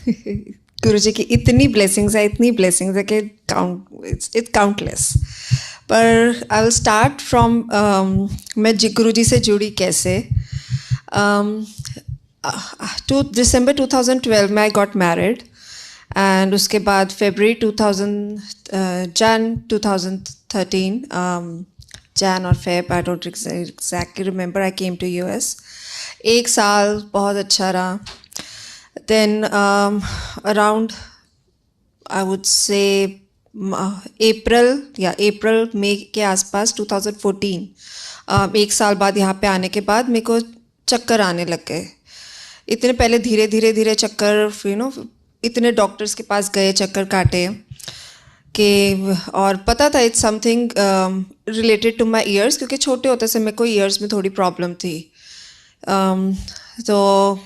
गुरुजी की इतनी ब्लेसिंग्स है कि इट्स काउंटलेस. पर आई विल स्टार्ट फ्रॉम मैं गुरुजी से जुड़ी कैसे. दिसंबर 2012 में आई गॉट मैरिड, एंड उसके बाद फरवरी 2013 Jan or Feb, I don't exactly remember, I came to US. एक साल बहुत अच्छा रहा. Then around, I would say April May के आसपास 2014, एक साल बाद यहाँ पे आने के बाद मेरे को चक्कर आने लग गए. इतने पहले धीरे चक्कर, इतने डॉक्टर्स के पास गए, चक्कर काटे कि, और पता था it's something related to my ears, क्योंकि छोटे होते से मेरे को ईयर्स में थोड़ी प्रॉब्लम थी. तो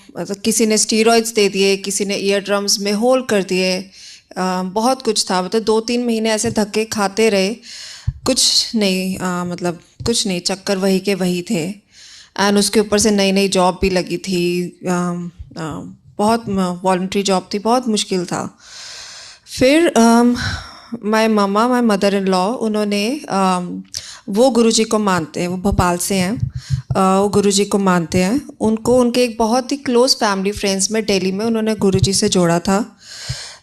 किसी ने स्टीरॉइड्स दे दिए, किसी ने ईयर ड्रम्स में होल कर दिए, बहुत कुछ था. मतलब 2-3 महीने ऐसे धक्के खाते रहे, कुछ नहीं, चक्कर वही के वही थे. एंड उसके ऊपर से नई जॉब भी लगी थी, बहुत वॉलंटरी जॉब थी, बहुत मुश्किल था. फिर माय मदर इन लॉ, उन्होंने वो गुरुजी को मानते हैं, वो भोपाल से हैं, वो गुरुजी को मानते हैं. उनके एक बहुत ही क्लोज फैमिली फ्रेंड्स में दिल्ली में उन्होंने गुरुजी से जोड़ा था.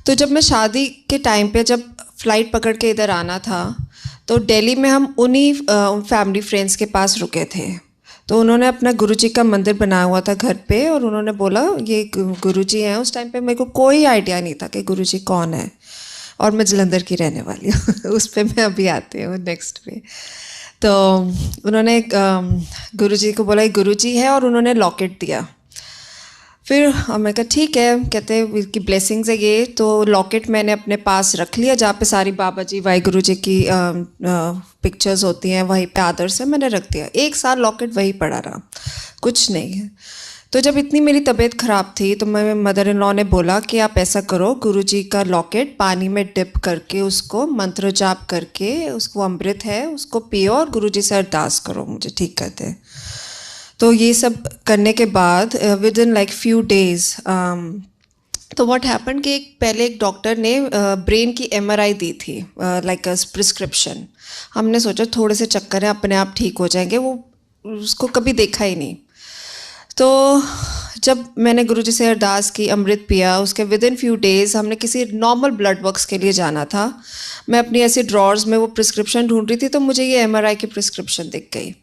तो जब मैं शादी के टाइम पे जब फ़्लाइट पकड़ के इधर आना था, तो दिल्ली में हम उन्हीं फैमिली फ्रेंड्स के पास रुके थे. तो उन्होंने अपना गुरुजी का मंदिर बनाया हुआ था घर पे, और उन्होंने बोला ये गुरुजी हैं. उस टाइम पे मेरे को कोई आइडिया नहीं था कि गुरुजी कौन है, और मैं जलंधर की रहने वाली हूँ. उस पर मैं अभी आती हूँ नेक्स्ट पे. तो उन्होंने गुरुजी को बोला ये गुरुजी है, और उन्होंने लॉकेट दिया. फिर मैं कहा ठीक है, कहते हैं इसकी ब्लेसिंग्स है ये. तो लॉकेट मैंने अपने पास रख लिया, जहाँ पे सारी बाबा जी वाहिगुरु जी की पिक्चर्स होती हैं, वहीं पे आदर से मैंने रख दिया. एक साल लॉकेट वहीं पड़ा रहा, कुछ नहीं. तो जब इतनी मेरी तबीयत ख़राब थी, तो मैं मदर इन लॉ ने बोला कि आप ऐसा करो, गुरुजी का लॉकेट पानी में डिप करके, उसको मंत्र जाप करके, उसको अमृत है उसको पियो, और गुरुजी से अरदास करो मुझे ठीक कर दे. तो ये सब करने के बाद with in like few days, तो व्हाट हैपन कि पहले एक डॉक्टर ने ब्रेन की MRI दी थी, लाइक अ प्रिस्क्रिप्शन. हमने सोचा थोड़े से चक्कर हैं, अपने आप ठीक हो जाएंगे, वो उसको कभी देखा ही नहीं. तो जब मैंने गुरुजी से अरदास की, अमृत पिया, उसके विद इन फ्यू डेज़ हमने किसी नॉर्मल ब्लड वर्क्स के लिए जाना था. मैं अपनी ऐसी ड्रॉर्स में वो प्रिस्क्रिप्शन ढूंढ रही थी, तो मुझे ये MRI की प्रिस्क्रिप्शन दिख गई.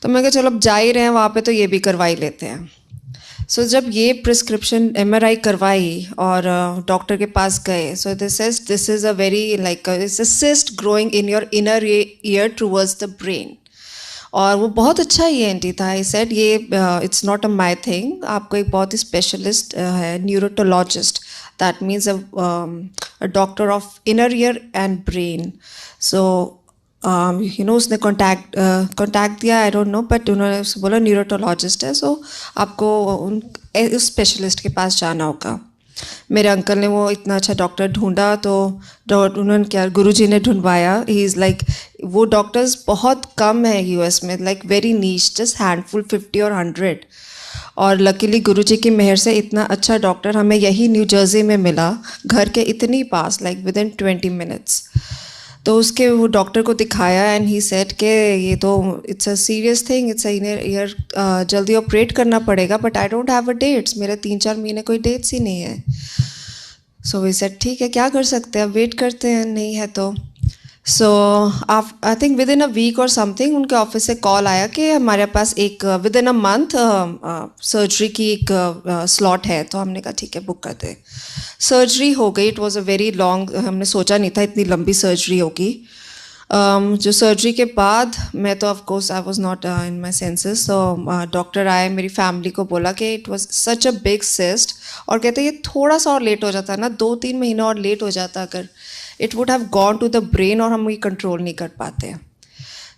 तो मैं कहा चलो अब जा ही रहे हैं वहाँ पे, तो ये भी करवा ही लेते हैं. सो जब ये प्रिस्क्रिप्शन MRI करवाई और डॉक्टर के पास गए, so this is a very like it's a cyst growing in your inner ear towards the brain. और वो बहुत अच्छा ENT था. आई सेड ये it's not a my thing, आपको एक बहुत ही स्पेशलिस्ट है, neurotologist, that means a doctor of inner ear and brain. So उसने कॉन्टैक्ट दिया, आई डोंट नो, बट उन्होंने उससे बोला न्यूरोटोलॉजिस्ट है, सो आपको उस स्पेशलिस्ट के पास जाना होगा. मेरे अंकल ने वो इतना अच्छा डॉक्टर ढूंढा, तो उन्होंने क्या, गुरुजी ने ढूंढवाया. ही इज़ लाइक, वो डॉक्टर्स बहुत कम है US में, लाइक वेरी नीच, जस्ट हैंडफुल, 50 और 100. और लकीली गुरुजी की मेहर से इतना अच्छा डॉक्टर हमें यही न्यू जर्सी में मिला, घर के इतनी पास, लाइक विद इन 20 मिनट्स. तो उसके वो डॉक्टर को दिखाया, एंड ही सेड कि ये तो it's a serious thing, it's a ear, जल्दी ऑपरेट करना पड़ेगा, but I don't have a dates, मेरे 3-4 महीने कोई डेट्स ही नहीं है. सो वी सेड ठीक है, क्या कर सकते हैं, वेट करते हैं, नहीं है तो. So I think within a week और समथिंग उनके ऑफिस से कॉल आया कि हमारे पास एक within a month surgery की एक स्लॉट है. तो हमने कहा ठीक है, बुक कर दे. सर्जरी हो गई. It was a very long, हमने सोचा नहीं था इतनी लंबी सर्जरी होगी. जो सर्जरी के बाद मैं तो of course I was not in my senses. तो डॉक्टर आए, मेरी फैमिली को बोला कि it was such a big cyst, और कहते ये थोड़ा सा और लेट हो जाता ना, 2-3 महीने और लेट हो जाता अगर, it would have gone to the brain, और हम ये कंट्रोल नहीं कर पाते.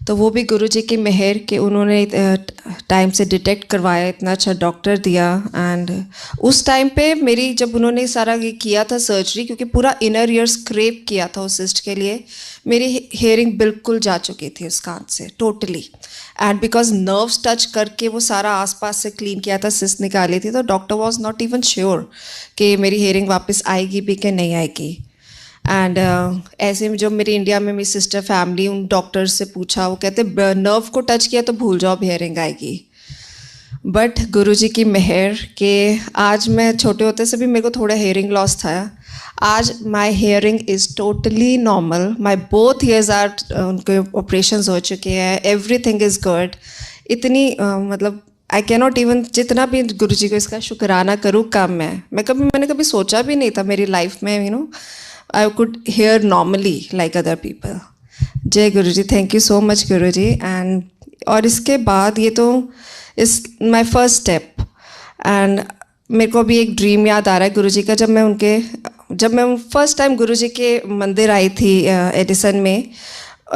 तो वो भी गुरुजी की मेहर कि उन्होंने टाइम से डिटेक्ट करवाया, इतना अच्छा डॉक्टर दिया। एंड उस टाइम पे मेरी, जब उन्होंने सारा ये किया था सर्जरी, क्योंकि पूरा इनर ईयर स्क्रैप किया था उस सिस्ट के लिए, मेरी हेयरिंग बिल्कुल जा चुकी थी उस कान से totally. And because nerves touch करके वो सारा आसपास से क्लीन किया था, सिस्ट निकाली थी, तो doctor was not even sure कि मेरी हेयरिंग वापस आएगी भी कि नहीं आएगी। एंड ऐसे में जो मेरी इंडिया में मेरी सिस्टर फैमिली, उन डॉक्टर से पूछा, वो कहते नर्व को टच किया तो भूल जाओ, हेयरिंग आएगी। बट गुरुजी की मेहर के आज मैं, छोटे होते से भी मेरे को थोड़ा हेयरिंग लॉस था, आज my hearing is totally normal. My both ears are, उनके ऑपरेशंस हो चुके हैं, एवरीथिंग इज़ गुड। इतनी मतलब आई कैनॉट इवन, जितना भी गुरुजी को इसका शुक्राना करूँ कम है। मैंने कभी सोचा भी नहीं था मेरी लाइफ में, you know, I could hear normally like other people. जय गुरु जी, thank you so much Guru ji. And और इसके बाद ये तो इस माई फर्स्ट स्टेप। एंड मेरे को अभी एक ड्रीम याद आ रहा है गुरु जी का, जब मैं फर्स्ट टाइम गुरु जी के मंदिर आई थी एडिसन में,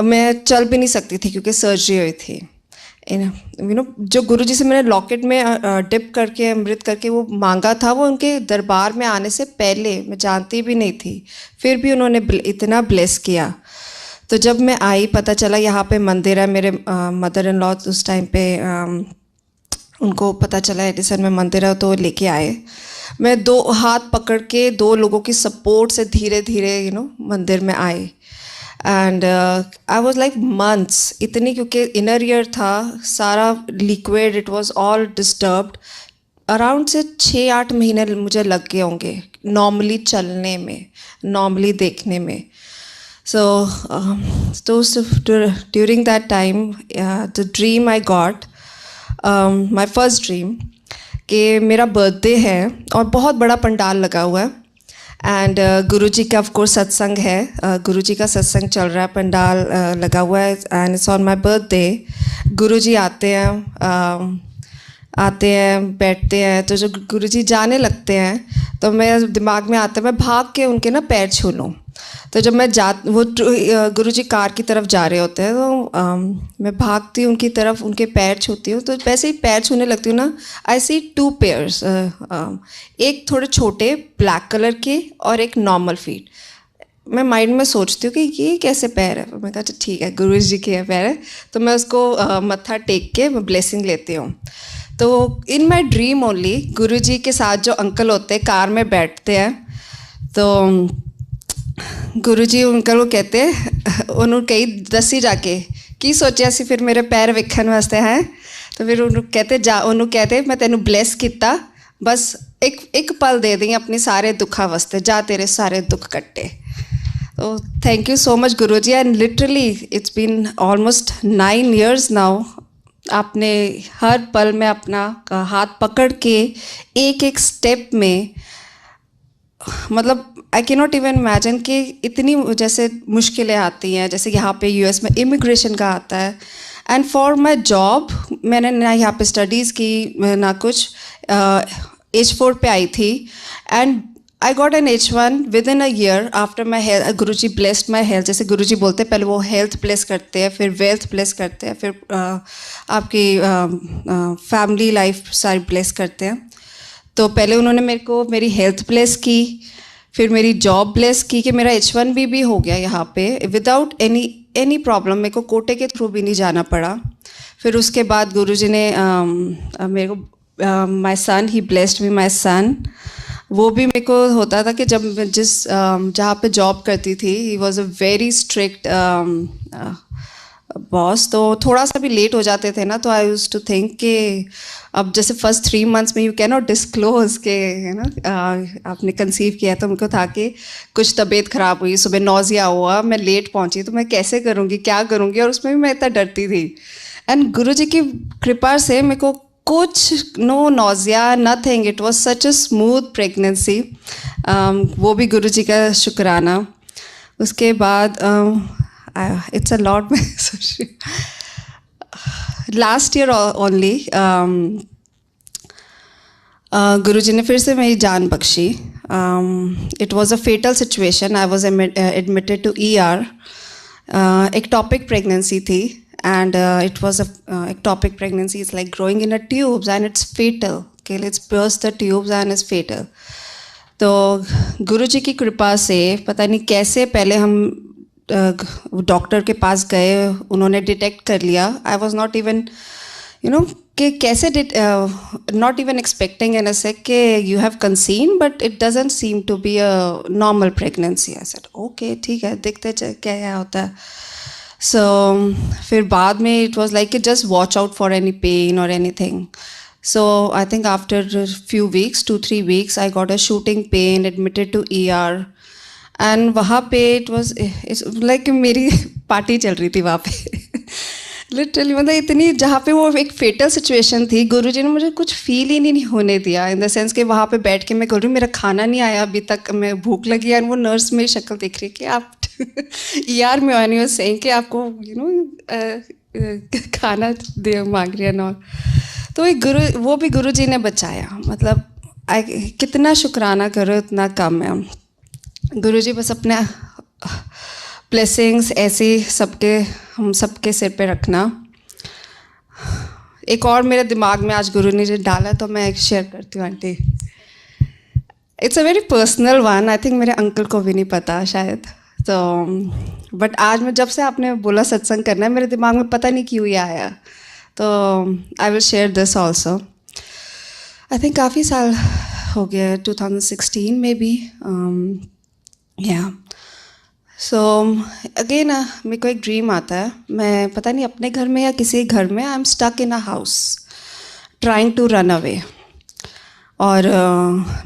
मैं चल भी नहीं सकती थी क्योंकि सर्जरी हुई थी। यू नो, जो गुरुजी से मैंने लॉकेट में डिप करके अमृत करके वो मांगा था, वो उनके दरबार में आने से पहले मैं जानती भी नहीं थी, फिर भी उन्होंने इतना ब्लेस किया। तो जब मैं आई, पता चला यहाँ पे मंदिर है, मेरे मदर इन लॉ उस टाइम पे उनको पता चला एडिसन में मंदिर है, तो लेके आए। मैं 2 हाथ पकड़ के 2 लोगों की सपोर्ट से धीरे धीरे यू नो मंदिर में आई। And I was like months, इतनी, क्योंकि इनर ईयर था सारा liquid, it was all disturbed. Around से 6-8 महीने मुझे लग गए होंगे नॉर्मली चलने में, नॉर्मली देखने में। So during that time the dream I got, my first dream, कि मेरा बर्थडे है और बहुत बड़ा पंडाल लगा हुआ है। एंड गुरुजी का ऑफ कोर्स सत्संग है, गुरुजी का सत्संग चल रहा है, पंडाल लगा हुआ है, and it's on my birthday. गुरुजी आते हैं, बैठते हैं, तो जो गुरुजी जाने लगते हैं तो मेरे दिमाग में आता है मैं भाग के उनके ना पैर छू लूँ। तो जब मैं वो गुरुजी कार की तरफ जा रहे होते हैं, तो मैं भागती हूँ उनकी तरफ, उनके पैर छूती हूँ। तो वैसे ही पैर छूने लगती हूँ ना, आई सी 2 पेयर्स, एक थोड़े छोटे ब्लैक कलर के और एक नॉर्मल फीट। मैं माइंड में सोचती हूँ कि ये कैसे पैर है। मैं कहा ठीक है, गुरुजी के पैर है। तो मैं उसको मत्था टेक के ब्लेसिंग लेती हूँ। तो इन माई ड्रीम ओनली गुरुजी के साथ जो अंकल होते हैं कार में बैठते हैं, तो गुरुजी अंकल को कहते उन्होंने कही दसी जाके की सोचा सी फिर मेरे पैर वेखण वास्ते हैं। तो फिर उन्होंने कहते मैं तेनू ब्लेस किया, बस एक पल दे दी अपनी सारे दुखा वास्ते, जा तेरे सारे दुख कट्टे। तो thank you so much Guruji. And literally it's been almost 9 years now. आपने हर पल में अपना हाथ पकड़ के एक स्टेप में, मतलब I can not even imagine कि इतनी जैसे मुश्किलें आती हैं, जैसे यहाँ पे यूएस में इमिग्रेशन का आता है। एंड फॉर माई जॉब, मैंने ना यहाँ पे स्टडीज़ की ना कुछ, H4 पे आई थी। And I got an H1 with in a year after my health. Guruji blessed my health. जैसे गुरुजी बोलते हैं पहले वो हेल्थ ब्लेस करते हैं, फिर वेल्थ ब्लेस करते हैं, फिर आपकी फैमिली लाइफ सारी ब्लेस करते हैं। तो पहले उन्होंने मेरे को मेरी हेल्थ ब्लेस की, फिर मेरी जॉब ब्लेस की कि मेरा H1B भी हो गया यहाँ पे विदाउट एनी प्रॉब्लम। मेरे को कोटे के थ्रू भी नहीं जाना पड़ा। फिर उसके बाद गुरुजी ने मेरे को my son, he blessed me my son. वो भी मेरे को होता था कि जब जहाँ पे जॉब करती थी, he was a very strict boss. तो थोड़ा सा भी लेट हो जाते थे ना, तो आई यूज्ड टू थिंक कि अब जैसे फर्स्ट 3 months में यू कैन नॉट डिस्क्लोज के, है ना, आपने कंसीव किया। तो मेरे को था कि कुछ तबीयत ख़राब हुई, सुबह नौजिया हुआ, मैं लेट पहुंची, तो मैं कैसे करूँगी, क्या करूँगी, और उसमें भी मैं इतना डरती थी। एंड गुरुजी की कृपा से मेरे को कुछ no nausea, nothing, it was such a smooth pregnancy. वो भी गुरुजी का शुक्राना। उसके बाद it's a lot. Last year only गुरुजी ने फिर से मेरी जान Bakshi. It was a fatal situation. I was admitted to ER. ectopic pregnancy थी and it was a ectopic pregnancy. It's like growing in a tubes and it's fatal. Okay, let's burst the tubes and it's fatal. तो गुरुजी की कृपा से पता नहीं कैसे पहले हम डॉक्टर के पास गए, उन्होंने डिटेक्ट कर लिया. आई वॉज नॉट इवन कि कैसे not even expecting in a sec कि you have conceived but it doesn't seem to be a normal pregnancy. I said okay ठीक है, देखते क्या होता है. सो फिर बाद में it was like just watch out for any pain और anything. So I think after a few weeks, 2-3 weeks, I got a shooting pain, admitted to ER, and वहाँ पे it's like मेरी पार्टी चल रही थी वहाँ पे. Literally मतलब इतनी, जहाँ पे वो एक फेटल सिचुएशन थी, गुरुजी ने मुझे कुछ फील ही नहीं होने दिया. इन द सेंस कि वहाँ पे बैठ के मैं बोल रही हूँ मेरा खाना नहीं आया अभी तक, मैं भूख लगी है, और वो नर्स मेरी शक्ल देख रही है कि आप ER में आनी हो, सही कि आपको खाना दे मांग रही है ना. तो वो भी गुरुजी ने बचाया. मतलब कितना शुक्राना करो इतना कम है. गुरुजी बस अपने ब्लेसिंग्स ऐसे हम सबके सिर पे रखना. एक और मेरे दिमाग में आज गुरु ने जो डाला तो मैं शेयर करती हूँ aunty. It's a very personal one. I think मेरे अंकल को भी नहीं पता शायद. तो बट आज मैं जब से आपने बोला सत्संग करना है, मेरे दिमाग में पता नहीं क्यों ये आया. तो I will share this also. I think काफ़ी साल हो गया, 2016 में भी. या सो अगेन मेरे को एक ड्रीम आता है. मैं पता नहीं अपने घर में या किसी घर में, I am stuck in a house trying to run away. और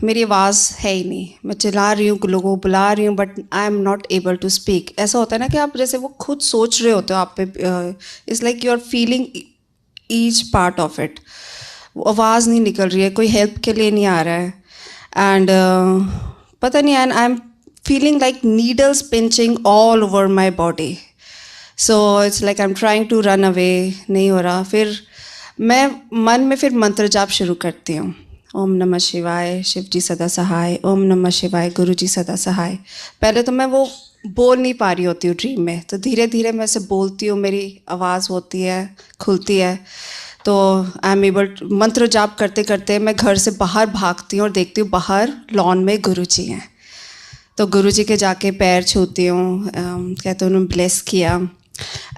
मेरी आवाज़ है ही नहीं. मैं चिल्ला रही हूँ, लोगों को बुला रही हूँ, but I am not able to speak. ऐसा होता है ना कि आप जैसे वो खुद सोच रहे होते हो आप पे, it's like you are feeling each part of it. आवाज़ नहीं निकल रही है, कोई हेल्प के लिए नहीं आ रहा है. एंड पता नहीं, and I am feeling like needles pinching all over my body. So it's like I am trying to run away, नहीं हो रहा. फिर मैं मन में फिर मंत्र जाप शुरू करती हूँ. ओम नमः शिवाय, शिव जी सदा सहाय. ओम नमः शिवाय, गुरु जी सदा सहाय. पहले तो मैं वो बोल नहीं पा रही होती हूँ ड्रीम में, तो धीरे धीरे मैं से बोलती हूँ, मेरी आवाज़ होती है, खुलती है. तो आई एम एबल, मंत्र जाप करते करते मैं घर से बाहर भागती हूँ और देखती हूँ बाहर लॉन में गुरुजी हैं. तो गुरुजी के जाके पैर छूती हूँ, कहते उन्होंने ब्लेस किया.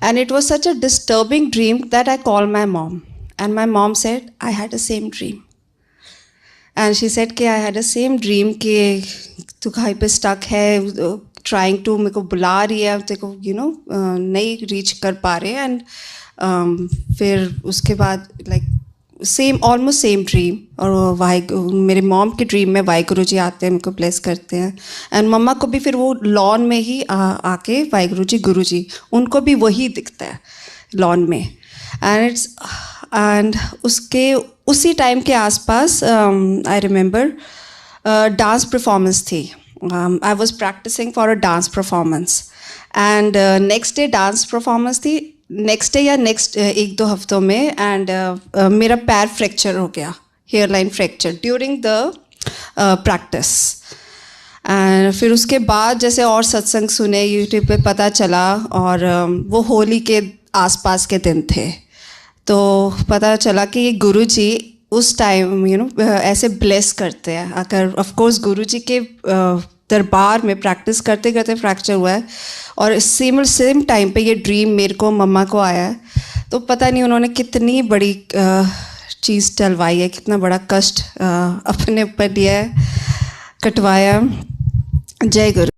And it was such a disturbing dream that I call my mom. And my mom said I had a same dream. And she said कि I had a same dream कि तू कहीं पे स्टक है, trying to, मेरे को बुला रही है, तेरे को नहीं रीच कर पा रहे. एंड फिर उसके बाद like same, almost same dream. और मेरे मॉम की ड्रीम में वाहिगुरु जी आते हैं, उनको ब्लेस करते हैं. एंड मम्मा को भी फिर वो लॉन में ही आके वाहिगुरु जी, गुरु जी, उनको भी वही दिखता है लॉन में. एंड उसी टाइम के आसपास आई रिमेंबर डांस परफॉर्मेंस थी. I was practicing for a dance performance. And next day dance performance थी, नेक्स्ट डे या नेक्स्ट 1-2 हफ्तों में. एंड मेरा पैर फ्रैक्चर हो गया, hairline fracture during the practice. And फिर उसके बाद जैसे और सत्संग सुने, यूट्यूब पे पता चला, और वो होली के आसपास के दिन थे. तो पता चला कि ये गुरुजी उस टाइम ऐसे ब्लेस करते हैं. अगर ऑफ कोर्स गुरुजी के दरबार में प्रैक्टिस करते करते फ्रैक्चर हुआ है, और सेम टाइम पे ये ड्रीम मेरे को, मम्मा को आया है. तो पता नहीं उन्होंने कितनी बड़ी चीज़ टलवाई है, कितना बड़ा कष्ट अपने ऊपर लिया है, कटवाया. जय गुरु.